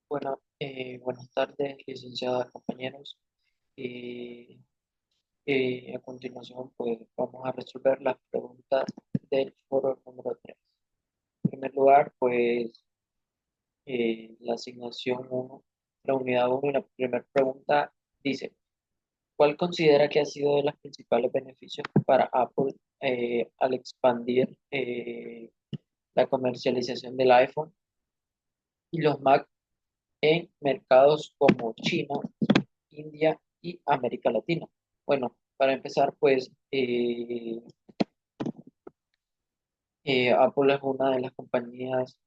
Bueno, buenas tardes, licenciadas, compañeros. Eh, a continuación, pues vamos a resolver las preguntas del foro número 3. En primer lugar, pues la asignación uno, la unidad uno y la primera pregunta dice, ¿cuál considera que ha sido de los principales beneficios para Apple al expandir la comercialización del iPhone y los Mac en mercados como China, India y América Latina? Bueno, para empezar, pues Apple es una de las compañías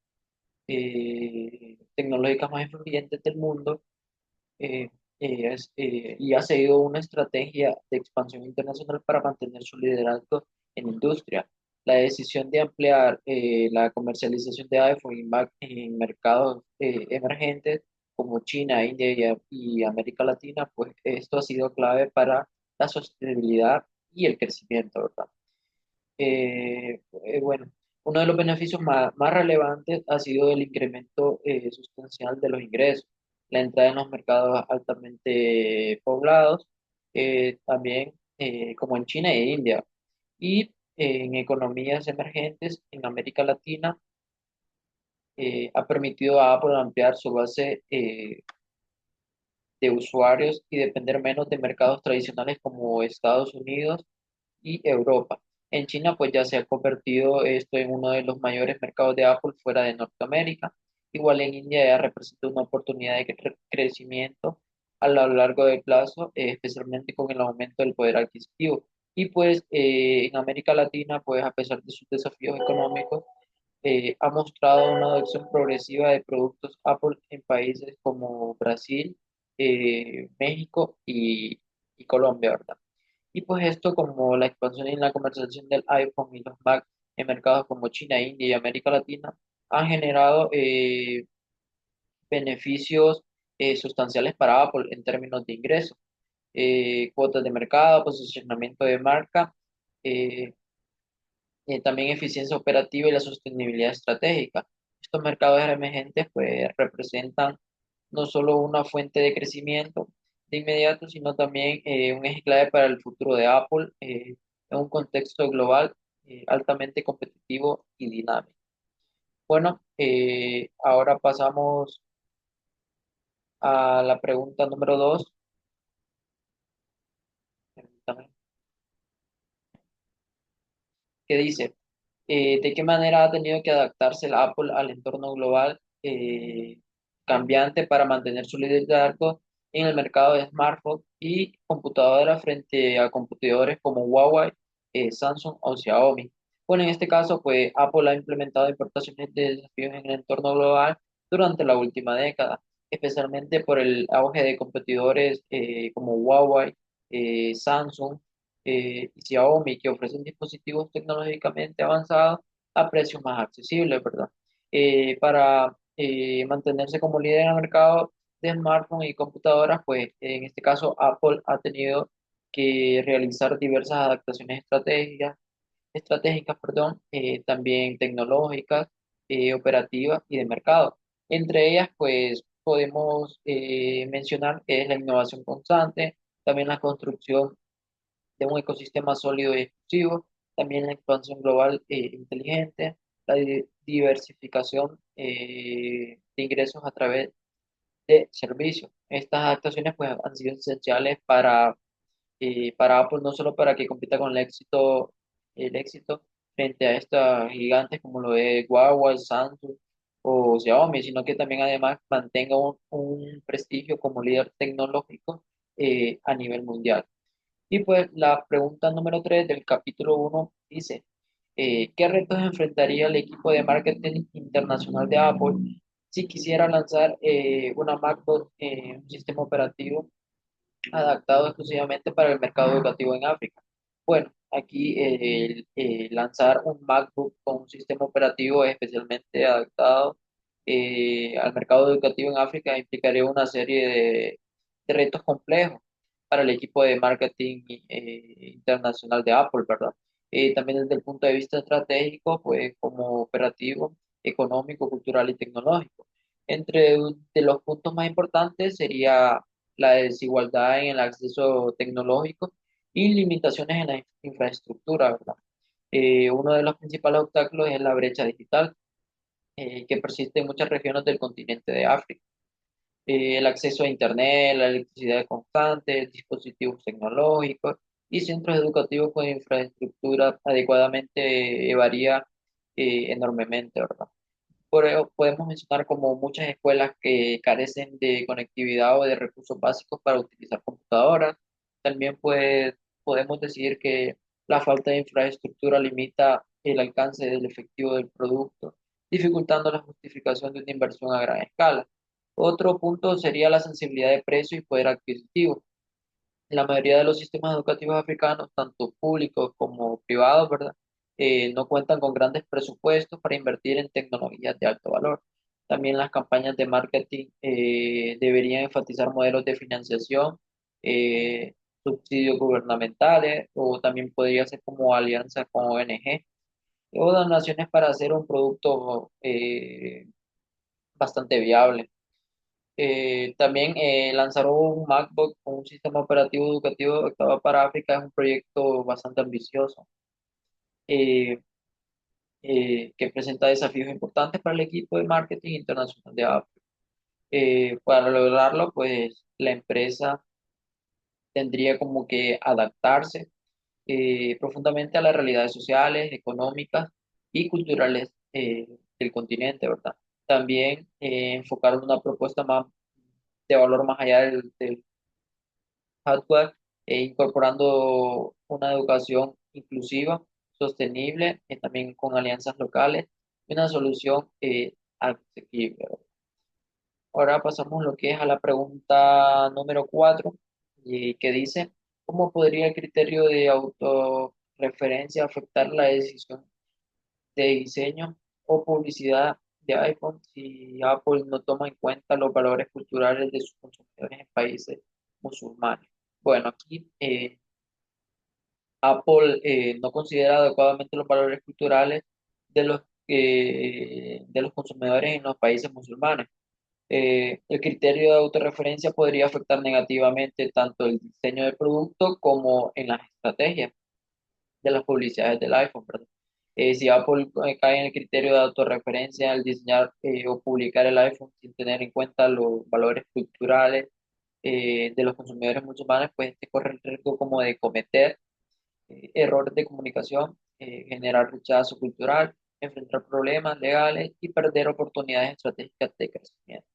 tecnológicas más influyentes del mundo, eh, y ha seguido una estrategia de expansión internacional para mantener su liderazgo en industria. La decisión de ampliar la comercialización de iPhone y Mac en mercados emergentes como China, India y América Latina, pues esto ha sido clave para la sostenibilidad y el crecimiento, ¿verdad? Bueno, uno de los beneficios más relevantes ha sido el incremento sustancial de los ingresos, la entrada en los mercados altamente poblados, también como en China e India, y en economías emergentes en América Latina, ha permitido a Apple ampliar su base de usuarios y depender menos de mercados tradicionales como Estados Unidos y Europa. En China, pues ya se ha convertido esto en uno de los mayores mercados de Apple fuera de Norteamérica. Igual en India ya representa una oportunidad de crecimiento a lo largo del plazo, especialmente con el aumento del poder adquisitivo. Y pues en América Latina, pues a pesar de sus desafíos económicos, ha mostrado una adopción progresiva de productos Apple en países como Brasil, México y Colombia, ¿verdad? Y pues esto, como la expansión en la comercialización del iPhone y los Mac en mercados como China, India y América Latina, han generado beneficios sustanciales para Apple en términos de ingresos, cuotas de mercado, posicionamiento de marca, eh, también eficiencia operativa y la sostenibilidad estratégica. Estos mercados emergentes pues representan no solo una fuente de crecimiento de inmediato, sino también un eje clave para el futuro de Apple en un contexto global altamente competitivo y dinámico. Bueno, ahora pasamos a la pregunta número 2, que dice, ¿de qué manera ha tenido que adaptarse el Apple al entorno global cambiante para mantener su liderazgo en el mercado de smartphones y computadoras frente a competidores como Huawei, Samsung o Xiaomi? Bueno, en este caso, pues Apple ha implementado importaciones de desafíos en el entorno global durante la última década, especialmente por el auge de competidores como Huawei, Samsung y Xiaomi, que ofrecen dispositivos tecnológicamente avanzados a precios más accesibles, ¿verdad? Para mantenerse como líder en el mercado de smartphones y computadoras, pues en este caso Apple ha tenido que realizar diversas adaptaciones estratégicas, perdón, también tecnológicas, operativas y de mercado. Entre ellas, pues podemos mencionar que es la innovación constante, también la construcción de un ecosistema sólido y exclusivo, también la expansión global inteligente, la diversificación de ingresos a través de servicios. Estas adaptaciones pues, han sido esenciales para Apple, no solo para que compita con el éxito frente a estas gigantes como lo de Huawei, Samsung o Xiaomi, sino que también además mantenga un prestigio como líder tecnológico a nivel mundial. Y pues la pregunta número 3 del capítulo uno dice, ¿qué retos enfrentaría el equipo de marketing internacional de Apple si quisiera lanzar una MacBook, un sistema operativo adaptado exclusivamente para el mercado educativo en África? Bueno, aquí lanzar un MacBook con un sistema operativo especialmente adaptado al mercado educativo en África implicaría una serie de retos complejos para el equipo de marketing internacional de Apple, ¿verdad? También desde el punto de vista estratégico, pues como operativo, económico, cultural y tecnológico. De los puntos más importantes sería la desigualdad en el acceso tecnológico y limitaciones en la infraestructura, ¿verdad? Uno de los principales obstáculos es la brecha digital, que persiste en muchas regiones del continente de África. El acceso a Internet, la electricidad constante, dispositivos tecnológicos y centros educativos con infraestructura adecuadamente varía enormemente, ¿verdad? Por ello, podemos mencionar como muchas escuelas que carecen de conectividad o de recursos básicos para utilizar computadoras. También podemos decir que la falta de infraestructura limita el alcance del efectivo del producto, dificultando la justificación de una inversión a gran escala. Otro punto sería la sensibilidad de precio y poder adquisitivo. La mayoría de los sistemas educativos africanos, tanto públicos como privados, ¿verdad? No cuentan con grandes presupuestos para invertir en tecnologías de alto valor. También las campañas de marketing deberían enfatizar modelos de financiación, eh, subsidios gubernamentales, o también podría ser como alianza con ONG o donaciones para hacer un producto bastante viable. También lanzaron un MacBook con un sistema operativo educativo adaptado para África. Es un proyecto bastante ambicioso eh, que presenta desafíos importantes para el equipo de marketing internacional de África. Para lograrlo, pues la empresa tendría como que adaptarse profundamente a las realidades sociales, económicas y culturales del continente, ¿verdad? También enfocar una propuesta más de valor más allá del hardware, incorporando una educación inclusiva, sostenible, también con alianzas locales y una solución asequible. Ahora pasamos lo que es a la pregunta número 4, que dice, ¿cómo podría el criterio de autorreferencia afectar la decisión de diseño o publicidad de iPhone si Apple no toma en cuenta los valores culturales de sus consumidores en países musulmanes? Bueno, aquí Apple no considera adecuadamente los valores culturales de los consumidores en los países musulmanes. El criterio de autorreferencia podría afectar negativamente tanto el diseño del producto como en las estrategias de las publicidades del iPhone, ¿verdad? Si Apple cae en el criterio de autorreferencia al diseñar o publicar el iPhone sin tener en cuenta los valores culturales de los consumidores musulmanes, pues este corre el riesgo como de cometer errores de comunicación, generar rechazo cultural, enfrentar problemas legales y perder oportunidades estratégicas de crecimiento.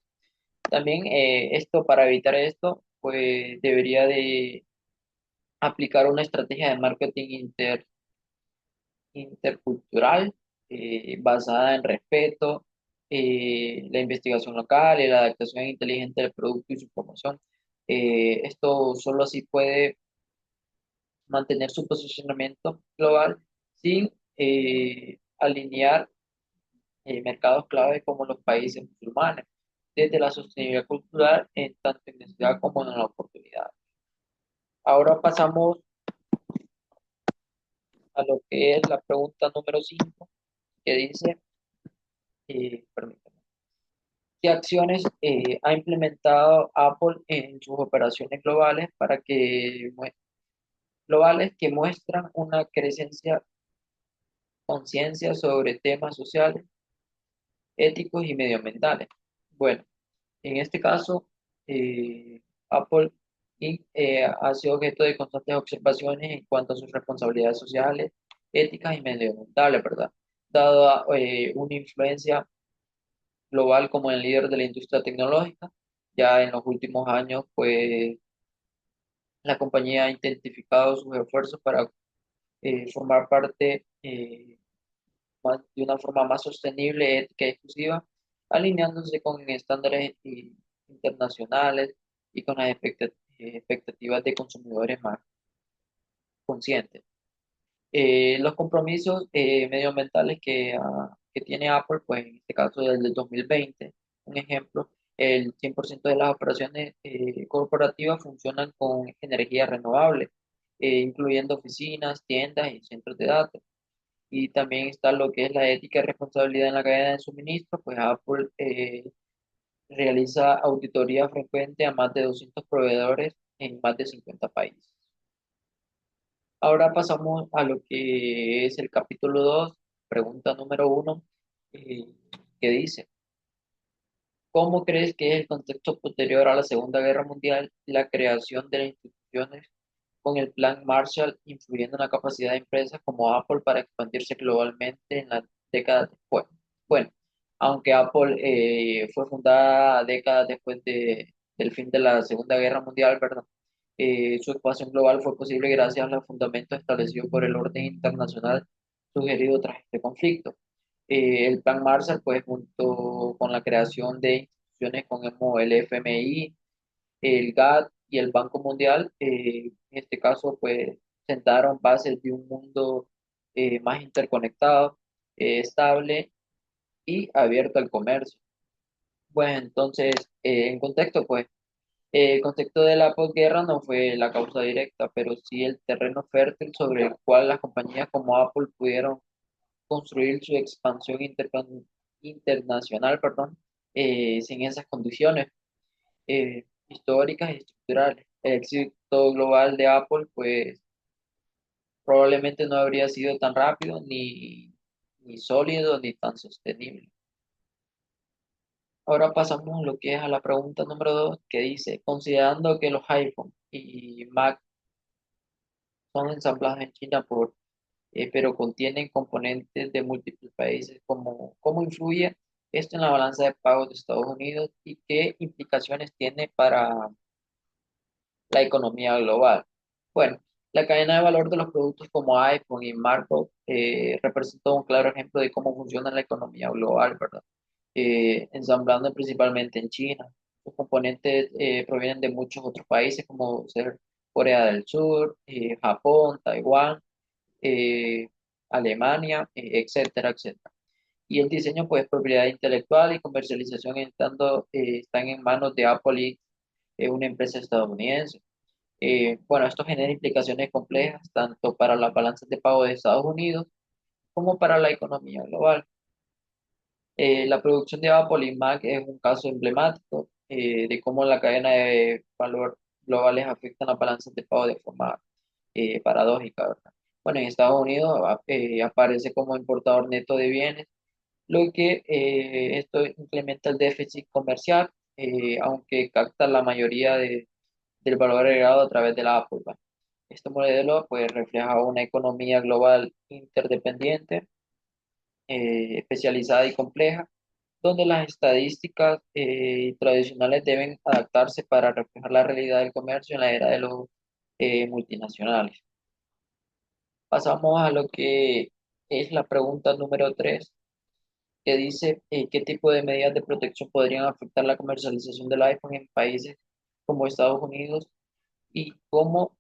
También esto, para evitar esto, pues debería de aplicar una estrategia de marketing intercultural basada en respeto, la investigación local y la adaptación inteligente del producto y su promoción. Esto solo así puede mantener su posicionamiento global sin alinear mercados clave como los países musulmanes, desde la sostenibilidad cultural en tanto en necesidad como en la oportunidad. Ahora pasamos a lo que es la pregunta número 5, que dice, permítame, ¿qué acciones ha implementado Apple en sus operaciones globales globales que muestran una creciente conciencia sobre temas sociales, éticos y medioambientales? Bueno, en este caso, Apple Inc. Ha sido objeto de constantes observaciones en cuanto a sus responsabilidades sociales, éticas y medioambientales, ¿verdad? Dada una influencia global como el líder de la industria tecnológica, ya en los últimos años, pues la compañía ha intensificado sus esfuerzos para formar parte de una forma más sostenible, ética y exclusiva, alineándose con estándares internacionales y con las expectativas de consumidores más conscientes. Los compromisos medioambientales que tiene Apple, pues en este caso desde el 2020, un ejemplo, el 100% de las operaciones corporativas funcionan con energía renovable, incluyendo oficinas, tiendas y centros de datos. Y también está lo que es la ética y responsabilidad en la cadena de suministro, pues Apple realiza auditoría frecuente a más de 200 proveedores en más de 50 países. Ahora pasamos a lo que es el capítulo 2, pregunta número 1, eh, que dice, ¿cómo crees que es el contexto posterior a la Segunda Guerra Mundial y la creación de las instituciones con el Plan Marshall influyendo en la capacidad de empresas como Apple para expandirse globalmente en las décadas después? Bueno, aunque Apple fue fundada décadas después del fin de la Segunda Guerra Mundial, ¿verdad? Su expansión global fue posible gracias a los fundamentos establecidos por el orden internacional sugerido tras este conflicto. El Plan Marshall, pues, junto con la creación de instituciones como el FMI, el GATT y el Banco Mundial, en este caso, pues, sentaron bases de un mundo más interconectado, estable y abierto al comercio. Bueno, entonces, en contexto, pues, el contexto de la posguerra no fue la causa directa, pero sí el terreno fértil sobre el cual las compañías como Apple pudieron construir su expansión internacional, perdón, sin esas condiciones históricas y estructurales. El éxito global de Apple, pues, probablemente no habría sido tan rápido, ni sólido, ni tan sostenible. Ahora pasamos lo que es a la pregunta número 2, que dice, considerando que los iPhone y Mac son ensamblados en China pero contienen componentes de múltiples países, ¿cómo influye esto en la balanza de pagos de Estados Unidos y qué implicaciones tiene para la economía global? Bueno, la cadena de valor de los productos como iPhone y Marco representa un claro ejemplo de cómo funciona la economía global, ¿verdad? Ensamblando principalmente en China. Los componentes provienen de muchos otros países como ser Corea del Sur, Japón, Taiwán, eh, Alemania, etcétera, etcétera. Y el diseño, pues, propiedad intelectual y comercialización están en manos de Apple y una empresa estadounidense. Bueno, esto genera implicaciones complejas tanto para las balanzas de pago de Estados Unidos como para la economía global. La producción de Apple y Mac es un caso emblemático de cómo la cadena de valor globales afectan las balanzas de pago de forma paradójica, ¿verdad? Bueno, en Estados Unidos aparece como importador neto de bienes, lo que esto incrementa el déficit comercial, aunque capta la mayoría del valor agregado a través de la Apple, ¿va? Este modelo pues refleja una economía global interdependiente, especializada y compleja, donde las estadísticas tradicionales deben adaptarse para reflejar la realidad del comercio en la era de los multinacionales. Pasamos a lo que es la pregunta número 3, que dice qué tipo de medidas de protección podrían afectar la comercialización del iPhone en países como Estados Unidos y cómo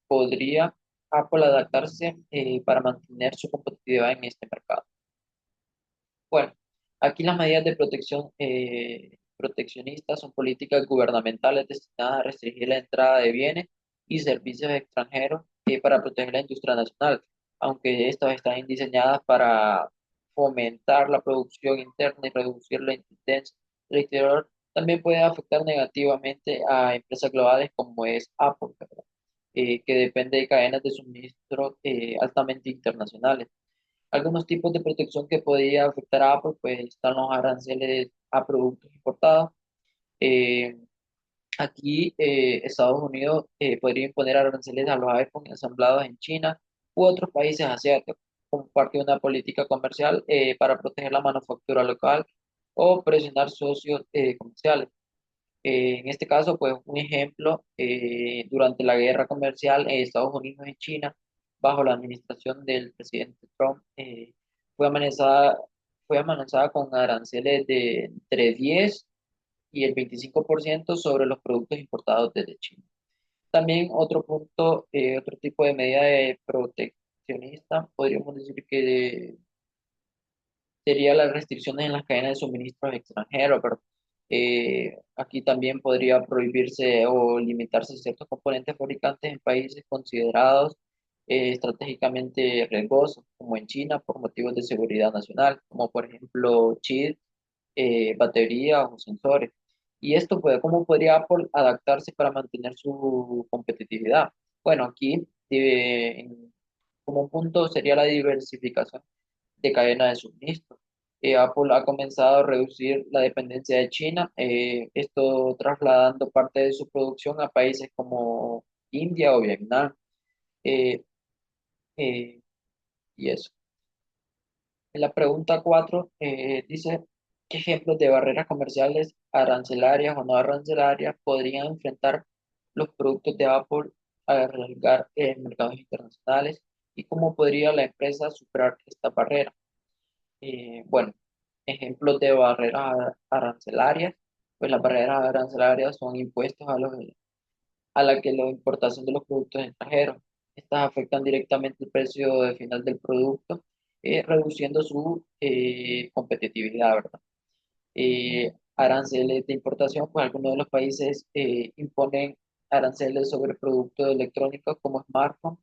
podría Apple adaptarse para mantener su competitividad en este mercado. Bueno, aquí las medidas de protección proteccionistas son políticas gubernamentales destinadas a restringir la entrada de bienes y servicios extranjeros para proteger la industria nacional, aunque estas están diseñadas para fomentar la producción interna y reducir la dependencia del exterior, también puede afectar negativamente a empresas globales como es Apple, ¿verdad? Que depende de cadenas de suministro altamente internacionales. Algunos tipos de protección que podría afectar a Apple, pues están los aranceles a productos importados. Eh, Aquí Estados Unidos podría imponer aranceles a los iPhone ensamblados en China u otros países asiáticos como parte de una política comercial para proteger la manufactura local o presionar socios comerciales. En este caso, pues un ejemplo, durante la guerra comercial en Estados Unidos y China, bajo la administración del presidente Trump, fue amenazada, fue amenazada con aranceles de entre 10 y el 25% sobre los productos importados desde China. También otro punto, otro tipo de medida de proteccionista, podríamos decir que sería las restricciones en las cadenas de suministros extranjeros, pero aquí también podría prohibirse o limitarse ciertos componentes fabricantes en países considerados estratégicamente riesgosos, como en China, por motivos de seguridad nacional, como por ejemplo Chile, baterías o sensores. Y esto puede, ¿cómo podría Apple adaptarse para mantener su competitividad? Bueno, aquí como un punto sería la diversificación de cadena de suministro. Apple ha comenzado a reducir la dependencia de China, esto trasladando parte de su producción a países como India o Vietnam. eh, eh, y eso. En la pregunta 4 dice, ¿qué ejemplos de barreras comerciales arancelarias o no arancelarias podrían enfrentar los productos de Apple al arriesgar en mercados internacionales y cómo podría la empresa superar esta barrera? Bueno, ejemplos de barreras arancelarias, pues las barreras arancelarias son impuestos a la que la importación de los productos extranjeros. Estas afectan directamente el precio de final del producto, reduciendo su competitividad, ¿verdad? Aranceles de importación, pues algunos de los países imponen aranceles sobre productos electrónicos como smartphones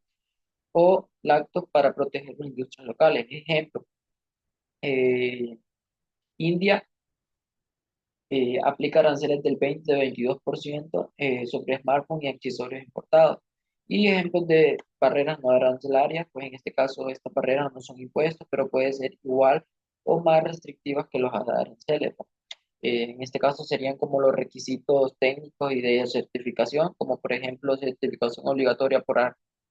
o lácteos para proteger las industrias locales. Ejemplo, eh, India aplica aranceles del 20-22% sobre smartphones y accesorios importados. Y ejemplos de barreras no arancelarias, pues en este caso estas barreras no son impuestos, pero puede ser igual o más restrictivas que los aranceles. En este caso serían como los requisitos técnicos y de certificación, como por ejemplo certificación obligatoria por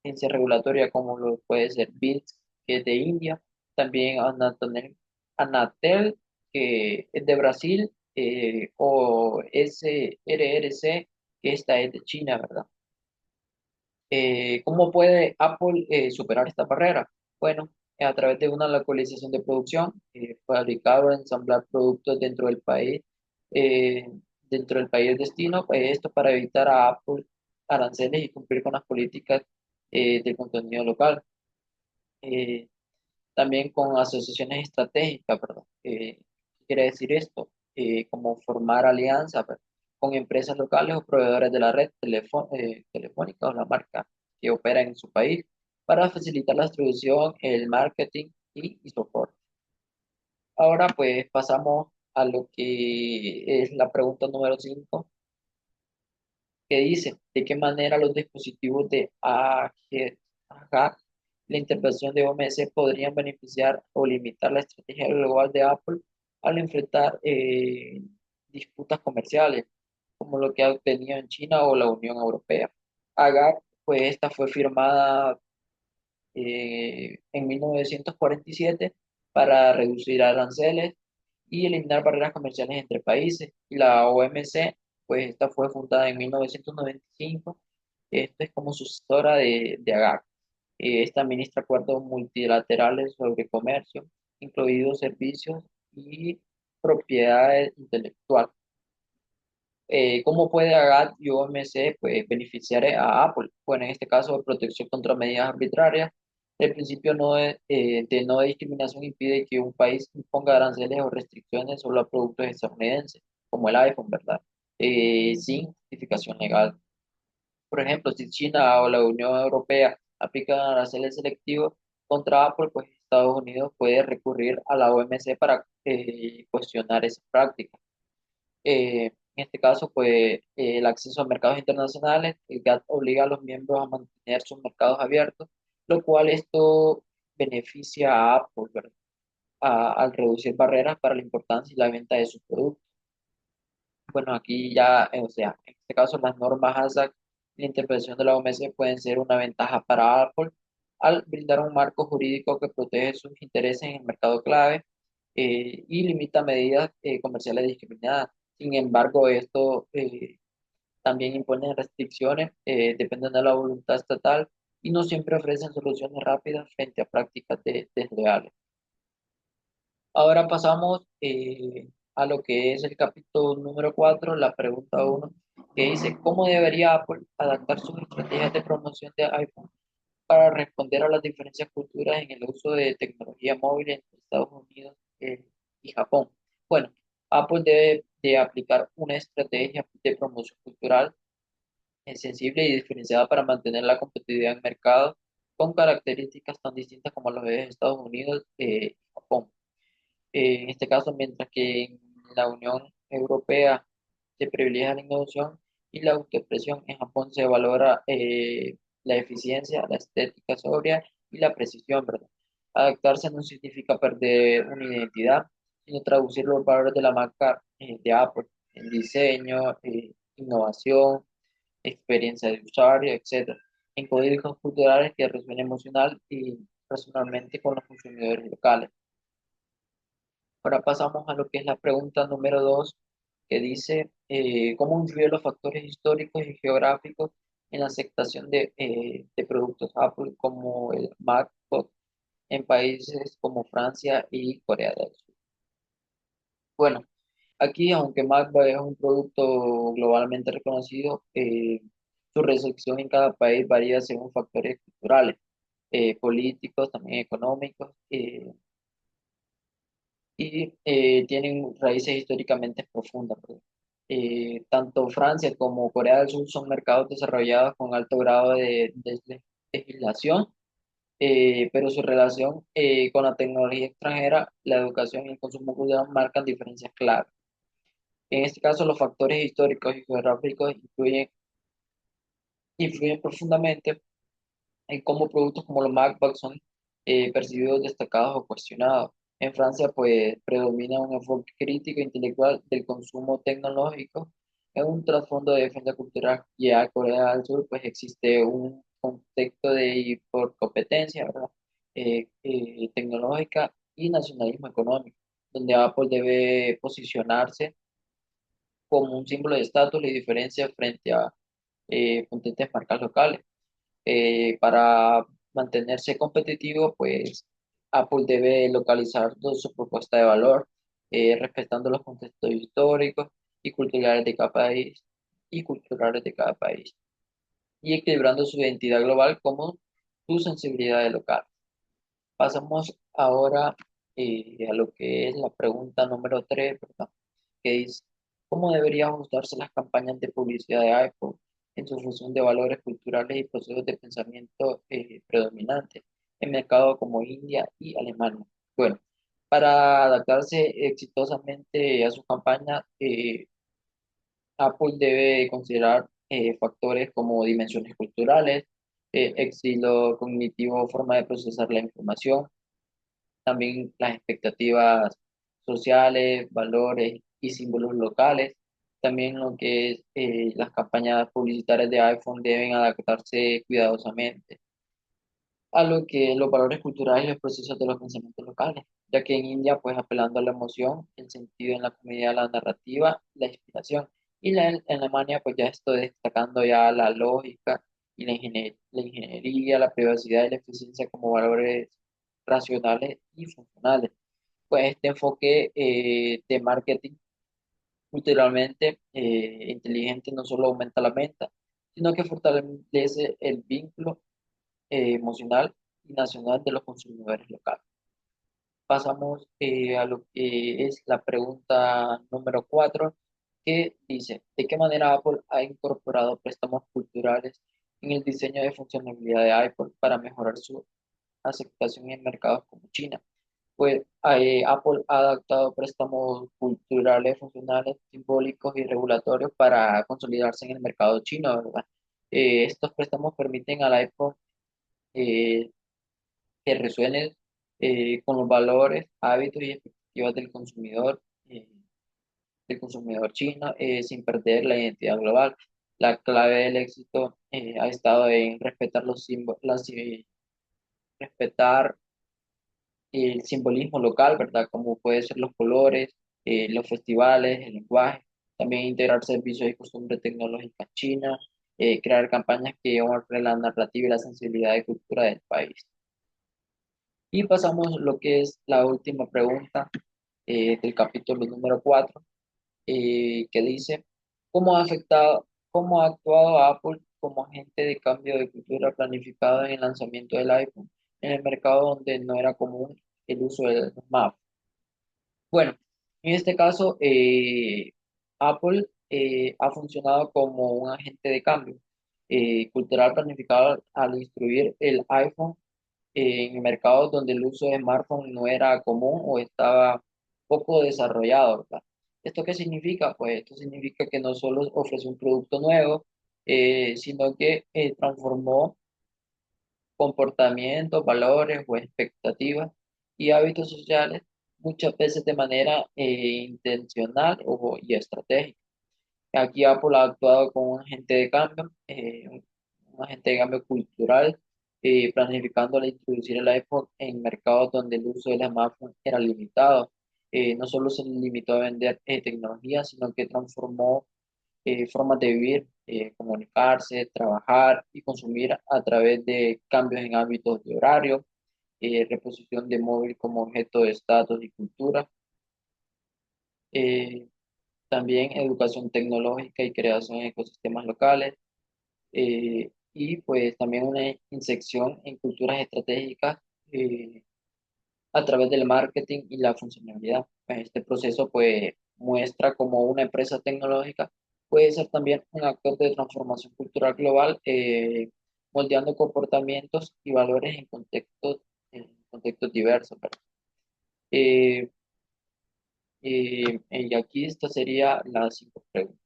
agencia regulatoria, como lo puede ser BITS, que es de India, también Anatel, que es de Brasil, o SRRC, que esta es de China, ¿verdad? ¿Cómo puede Apple superar esta barrera? Bueno, a través de una localización de producción, fabricar o ensamblar productos eh, dentro del país destino, esto para evitar a Apple aranceles y cumplir con las políticas de contenido local. Eh, También con asociaciones estratégicas, ¿verdad? ¿Qué quiere decir esto? Como formar alianzas, ¿verdad? Con empresas locales o proveedores de la red telefónica o la marca que opera en su país para facilitar la distribución, el marketing y soporte. Ahora pues pasamos a lo que es la pregunta número 5 que dice, ¿de qué manera los dispositivos de AG, la intervención de OMS podrían beneficiar o limitar la estrategia global de Apple al enfrentar disputas comerciales, como lo que ha obtenido en China o la Unión Europea? AGAC, pues esta fue firmada en 1947 para reducir aranceles y eliminar barreras comerciales entre países. Y la OMC, pues esta fue fundada en 1995. Esto es como sucesora de AGAC. Esta administra acuerdos multilaterales sobre comercio, incluidos servicios y propiedad intelectual. ¿Cómo puede AGAT y OMC pues, beneficiar a Apple? Bueno, en este caso, protección contra medidas arbitrarias. El principio de no discriminación impide que un país imponga aranceles o restricciones solo a productos estadounidenses, como el iPhone, ¿verdad? Sin justificación legal. Por ejemplo, si China o la Unión Europea aplican aranceles selectivos contra Apple, pues Estados Unidos puede recurrir a la OMC para cuestionar esa práctica. En este caso, pues el acceso a mercados internacionales, el GATT obliga a los miembros a mantener sus mercados abiertos, lo cual esto beneficia a Apple, ¿verdad? Al reducir barreras para la importancia y la venta de sus productos. Bueno, aquí ya, o sea, en este caso las normas ASAC y la interpretación de la OMS pueden ser una ventaja para Apple al brindar un marco jurídico que protege sus intereses en el mercado clave y limita medidas comerciales discriminadas. Sin embargo, esto también impone restricciones, dependiendo de la voluntad estatal y no siempre ofrecen soluciones rápidas frente a prácticas desleales. Ahora pasamos a lo que es el capítulo número 4, la pregunta uno, que dice, ¿cómo debería Apple adaptar sus estrategias de promoción de iPhone para responder a las diferencias culturales en el uso de tecnología móvil entre Estados Unidos y Japón? Bueno, Apple debe de aplicar una estrategia de promoción cultural sensible y diferenciada para mantener la competitividad en mercados con características tan distintas como los de Estados Unidos y Japón. En este caso, mientras que en En la Unión Europea se privilegia la innovación y la autoexpresión. En Japón se valora la eficiencia, la estética sobria y la precisión, ¿verdad? Adaptarse no significa perder una identidad, sino traducir los valores de la marca de Apple en diseño, innovación, experiencia de usuario, etcétera, en códigos culturales que resuenen emocional y personalmente con los consumidores locales. Ahora pasamos a lo que es la pregunta número 2, que dice, ¿cómo influyen los factores históricos y geográficos en la aceptación de productos Apple como el MacBook en países como Francia y Corea del Sur? Bueno, aquí, aunque MacBook es un producto globalmente reconocido, su recepción en cada país varía según factores culturales, políticos, también económicos, y tienen raíces históricamente profundas, ¿verdad? Tanto Francia como Corea del Sur son mercados desarrollados con alto grado de legislación, pero su relación con la tecnología extranjera, la educación y el consumo cultural marcan diferencias claras. En este caso, los factores históricos y geográficos influyen profundamente en cómo productos como los MacBooks son percibidos, destacados o cuestionados. En Francia, pues, predomina un enfoque crítico e intelectual del consumo tecnológico en un trasfondo de defensa cultural. Y a Corea del Sur, pues, existe un contexto de por competencia, ¿verdad? Tecnológica y nacionalismo económico, donde Apple debe posicionarse como un símbolo de estatus y diferencia frente a potentes marcas locales. Para mantenerse competitivo, pues Apple debe localizar toda su propuesta de valor, respetando los contextos históricos y culturales de cada país y equilibrando su identidad global como su sensibilidad de local. Pasamos ahora a lo que es la pregunta número 3, ¿verdad? Que dice, ¿cómo deberían ajustarse las campañas de publicidad de iPhone en su función de valores culturales y procesos de pensamiento predominantes en mercados como India y Alemania? Bueno, para adaptarse exitosamente a su campaña, Apple debe considerar factores como dimensiones culturales, estilo cognitivo, forma de procesar la información, también las expectativas sociales, valores y símbolos locales. También lo que es las campañas publicitarias de iPhone deben adaptarse cuidadosamente a lo que los valores culturales y los procesos de los pensamientos locales, ya que en India, pues apelando a la emoción, el sentido en la comedia, la narrativa, la inspiración, y en Alemania, pues ya estoy destacando ya la lógica y la ingeniería, la privacidad y la eficiencia como valores racionales y funcionales. Pues este enfoque de marketing culturalmente inteligente no solo aumenta la venta, sino que fortalece el vínculo emocional y nacional de los consumidores locales. Pasamos a lo que es la pregunta número 4, que dice, ¿de qué manera Apple ha incorporado préstamos culturales en el diseño de funcionalidad de iPhone para mejorar su aceptación en mercados como China? Pues Apple ha adaptado préstamos culturales, funcionales, simbólicos y regulatorios para consolidarse en el mercado chino, ¿verdad? Estos préstamos permiten al iPhone eh, que resuene con los valores, hábitos y expectativas del consumidor chino, sin perder la identidad global. La clave del éxito ha estado en respetar los símbolos, respetar el simbolismo local, ¿verdad? Como puede ser los colores, los festivales, el lenguaje, también integrar servicios y costumbres tecnológicas chinas, crear campañas que honren la narrativa y la sensibilidad de cultura del país. Y pasamos lo que es la última pregunta del capítulo número 4, que dice, cómo ha actuado Apple como agente de cambio de cultura planificado en el lanzamiento del iPhone en el mercado donde no era común el uso del Maps? Bueno, en este caso, Apple ha funcionado como un agente de cambio cultural planificado al instruir el iPhone en mercados donde el uso de smartphone no era común o estaba poco desarrollado, ¿verdad? ¿Esto qué significa? Pues esto significa que no solo ofrece un producto nuevo, sino que transformó comportamientos, valores o expectativas y hábitos sociales, muchas veces de manera intencional y estratégica. Aquí Apple ha actuado como un agente de cambio, un agente de cambio cultural, planificando al introducir el iPhone en mercados donde el uso del smartphone era limitado. No solo se limitó a vender tecnología, sino que transformó formas de vivir, comunicarse, trabajar y consumir a través de cambios en hábitos de horario, reposición de móvil como objeto de estatus y cultura, eh, también educación tecnológica y creación de ecosistemas locales, y pues también una insección en culturas estratégicas a través del marketing y la funcionalidad. Pues, este proceso pues muestra cómo una empresa tecnológica puede ser también un actor de transformación cultural global, moldeando comportamientos y valores en contextos diversos, ¿verdad? Eh, y aquí esta sería las 5 preguntas.